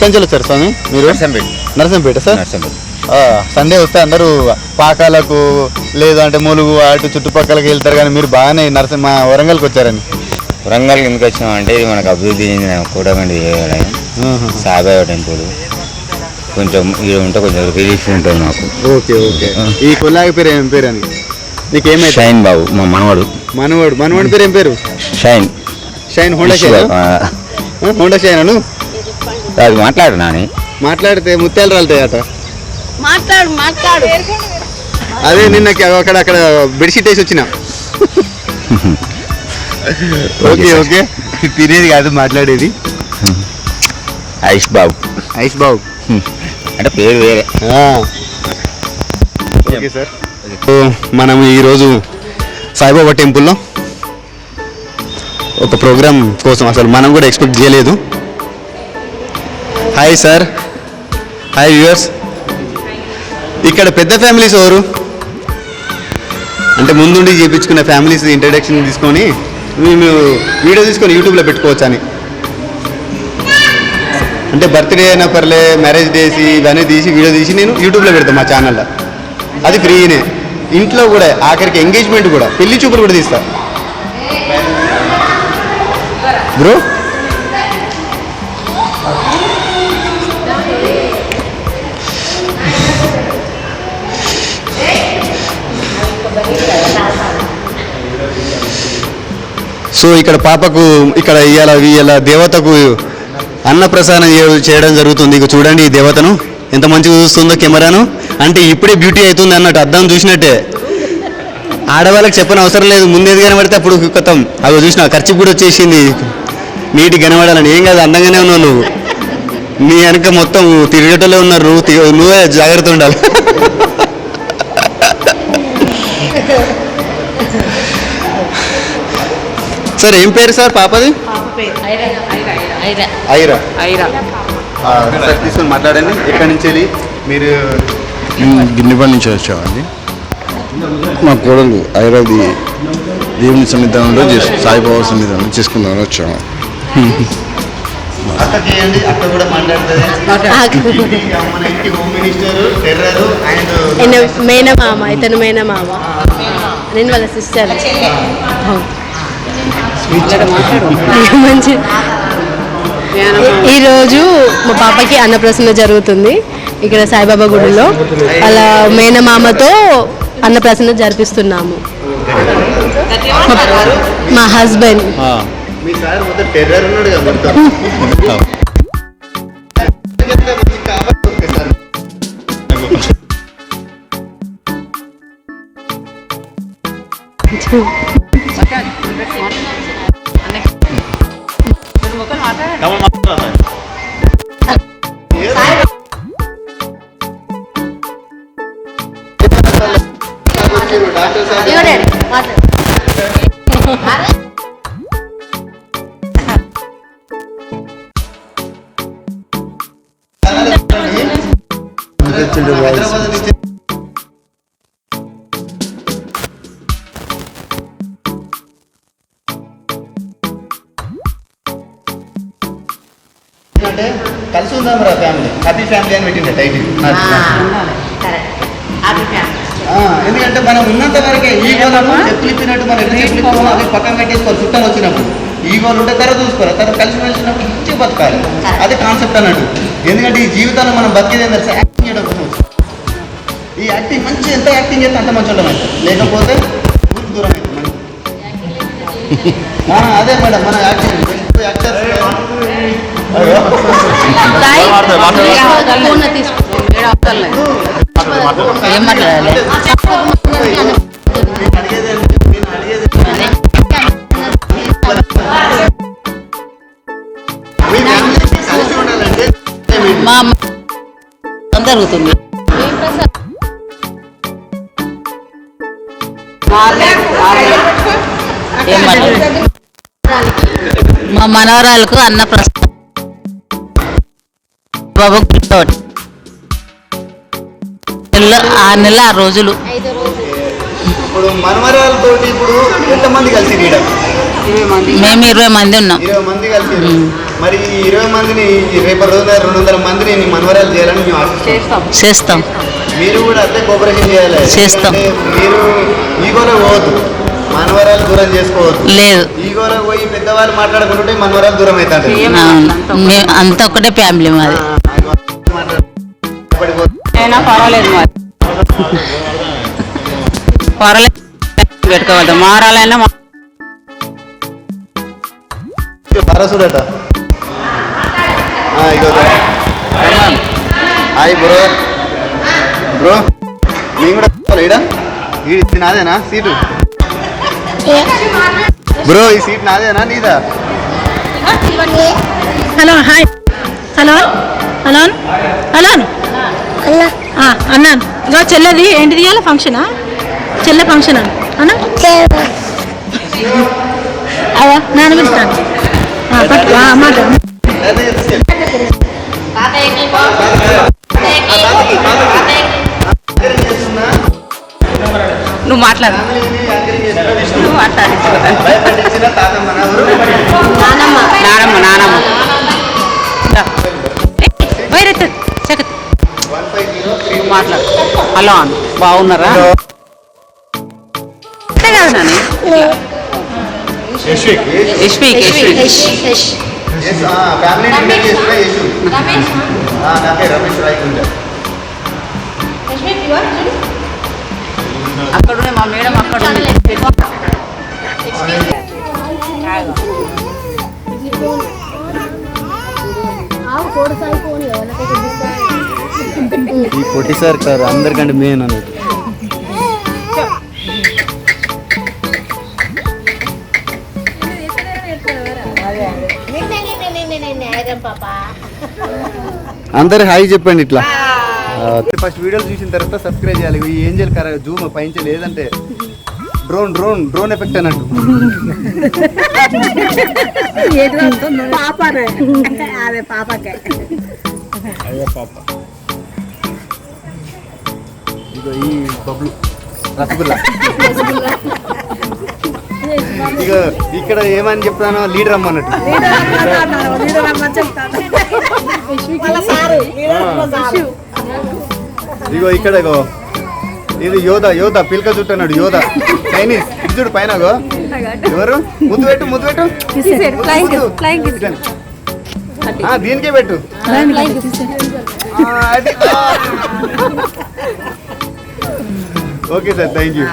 సంచలు sir స్వామి మీరు Narsampet sir. Sunday వస్తే అందరూ పాకాలకు లేదంటే ములుగు అటు చుట్టుపక్కలకి వెళ్తారు, కానీ మీరు బాగానే మా వరంగల్కి వచ్చారని. వరంగల్కి ఎందుకు వచ్చినామంటే ఇది మనకు అభివృద్ధి చెందిన కూడమండి సాయిబాబా టెంపుల్, కొంచెం ఇక్కడ ఉంటే కొంచెం రిలీఫ్ ఉంటుంది మాకు. Okay okay. ఈ కొల్లాగి పేరు ఏం పేరు అని నీకేమైతే? షైన్ బాబు మా మనవాడు. మనవాడు పేరు ఏం పేరు? Shine. Honda Shine. Honda Shine అను అది మాట్లాడు నాని. మాట్లాడితే ముత్యాలు రాలుతాయట. మాట్లాడు. అదే నిన్న అక్కడ బెడ్షీట్ వేసి వచ్చిన. Okay okay. తినేది కాదు మాట్లాడేది. ఐష్ బాబు అంటే పేరు వేరే. Okay sir. మనం ఈరోజు సాయిబాబా టెంపుల్లో ఒక ప్రోగ్రామ్ కోసం అసలు మనం కూడా ఎక్స్పెక్ట్ చేయలేదు. Hi sir, hi viewers. ఇక్కడ పెద్ద ఫ్యామిలీస్ ఎవరు అంటే ముందుండి చేయించుకున్న ఫ్యామిలీస్ ఇంట్రడక్షన్ తీసుకొని మేము వీడియో తీసుకొని యూట్యూబ్లో పెట్టుకోవచ్చు అని. అంటే బర్త్డే అయినా పర్లే, మ్యారేజ్ డేస్ ఇవన్నీ తీసి వీడియో తీసి నేను యూట్యూబ్లో పెడతాను మా ఛానల్లో. అది ఫ్రీనే. ఇంట్లో కూడా ఆఖరికి ఎంగేజ్మెంట్ కూడా, పెళ్లి చూపులు కూడా తీస్తా బ్రో. సో ఇక్కడ పాపకు ఇక్కడ ఇవాళ దేవతకు అన్నప్రసాదం చేయడం జరుగుతుంది. ఇక చూడండి ఈ దేవతను ఎంత మంచిగా చూస్తుందో కెమెరాను. అంటే ఇప్పుడే బ్యూటీ అవుతుంది అన్నట్టు, అద్దం చూసినట్టే. ఆడవాళ్ళకి చెప్పని అవసరం లేదు, ముందేది కనబడితే అప్పుడు కొత్తం. అవి చూసిన ఖర్చు కూడా వచ్చేసింది నీటికి కనబడాలని. ఏం కాదు, అందంగానే ఉన్నావు నువ్వు. నీ వెనక మొత్తం తిరిగేటోళ్ళే ఉన్నారు, నువ్వే జాగ్రత్త ఉండాలి. సార్ ఏం పేరు సార్ పాపది? ఐరా. సార్ తీసుకొని మాట్లాడండి. ఎక్కడి నుంచి వెళ్ళి మీరు? గిన్నెపల్లి నుంచి వచ్చామండి. మా కోడలు ఐరాది దేవుని సన్నిధానంలో సాయిబాబా సన్నిధానంలో చేసుకుందామని వచ్చాము. అక్క చేయండి, అక్క కూడా మాట్లాడుతుంది. మన ఇంటి హోమ్ మినిస్టర్ టెర్రర్ అండ్ మేనమామ, ఇతను మేనమామ, నేను వాళ్ళ సిస్టర్. మంచి. ఈరోజు మా పాపకి అన్నప్రసన్న జరుగుతుంది ఇక్కడ సాయిబాబా గుడిలో. అలా మేనమామతో అన్నప్రసన్న జరిపిస్తున్నాము. మా హస్బెండ్. మీ సార్ మొత్తం టెర్రర్ ఉన్నాడు కదా మొత్తం. అంటే కలిసి ఉందాం రా ఫ్యామిలీ, హ్యాపీ ఫ్యామిలీ అని పెట్టిండే టైటిల్. ఎందుకంటే మనం ఉన్నంత వరకే ఈగోలను చెప్పులు ఇప్పినట్టు మనం చెప్పులు అవి పక్కన పెట్టేసుకోవాలి. చుట్టాలు వచ్చినప్పుడు ఈగోలు ఉంటే తర్వాత చూసుకోవాలి, తర్వాత కలిసి మెలిసినప్పుడు మంచిగా బతకాలి. అదే కాన్సెప్ట్ అన్నట్టు. ఎందుకంటే ఈ జీవితాన్ని మనం బతికేది ఏంటంటే యాక్టింగ్ చేయడం కోసం. ఈ యాక్టింగ్ మంచి ఎంత యాక్టింగ్ చేస్తే అంత మంచి ఉండడం అవుతుంది, లేకపోతే ఊరికి దూరం అవుతుంది. అదే మేడం మన యాక్టింగ్ యాక్టర్స్ ఏం మాట్లాడాలి? మా జరుగుతుంది. మా మనవరాలకు అన్నప్రసాదం బాబు 6 రోజులు. ఇప్పుడు మనవరాలతోటి ఇప్పుడు ఎంతమంది కలిసి? మేము 20 మంది ఉన్నాం. 20 మంది కలిసి మరి ఈ 20 మందిని రేపటి రోజున 200 మందిని నీ మనవరాలు చేయాలని మేము ఆశిస్తాం. చేస్తాం మీరు కూడా అంతే కోఆపరేషన్ చేయాలి. చేస్తాం. ఎందుకంటే మీరు ఈగోలో పోవద్దు, మనవరాలు దూరం చేసుకోవద్దు. లేదు ఈగోలో పోయి పెద్దవాళ్ళు మాట్లాడుకుంటుంటే మనవరాలు దూరం అవుతాంటారు. మేము అంతా ఒకటే ఫ్యామిలీ మాది. అయినా పర్వాలేదు మరి పర్వాలేదు పెట్టుకోవద్దు మారాలైనా వారసుడట. ఇగో హాయ్ బ్రో. బ్రో మేము కూడా ఈడ ఇది నాదేనా సీటు? బ్రో ఈ సీట్ నాదేనా నీదా? Hello hi hello hello hello అన్నాను ఇదో చెల్లెది ఏంటిది ఇవాళ ఫంక్షనా? చెల్లె ఫంక్షన్ అన్న అవా నాన్న పిలుస్తాను పట్టు మాట నువ్వు మాట్లాడు నువ్వు మాట్లాడి నానమ్మ నానమ్మ మాట్లాడు. హలో అన్న బాగున్నారా? అంతే కదా నాని యశ్విక్ అక్కడ మా మేడం అక్కడ ఈ పొట్టి సార్ అందరికంటే మెయిన్ అన్నట్టు. అందరు హాయ్ చెప్పండి ఇట్లా. ఫస్ట్ వీడియోలు చూసిన తర్వాత సబ్స్క్రైబ్ చేయాలి. ఈ ఏంజల్ జూమ్ పైన లేదంటే డ్రోన్ ఎఫెక్ట్ అన్నట్టు. ఇగో ఈ బబ్లు రసగుల్లా. ఇక ఇక్కడ ఏమని చెప్తానో లీడర్ అమ్మన్నట్టు. ఇగో ఇక్కడ ఇది యోధ పిల్క చుట్టూ అన్నాడు. యోధ చైనీస్ చూడు పైన ఎవరు ముద్దు పెట్టు దీనికే పెట్టు. Okay sir thank you.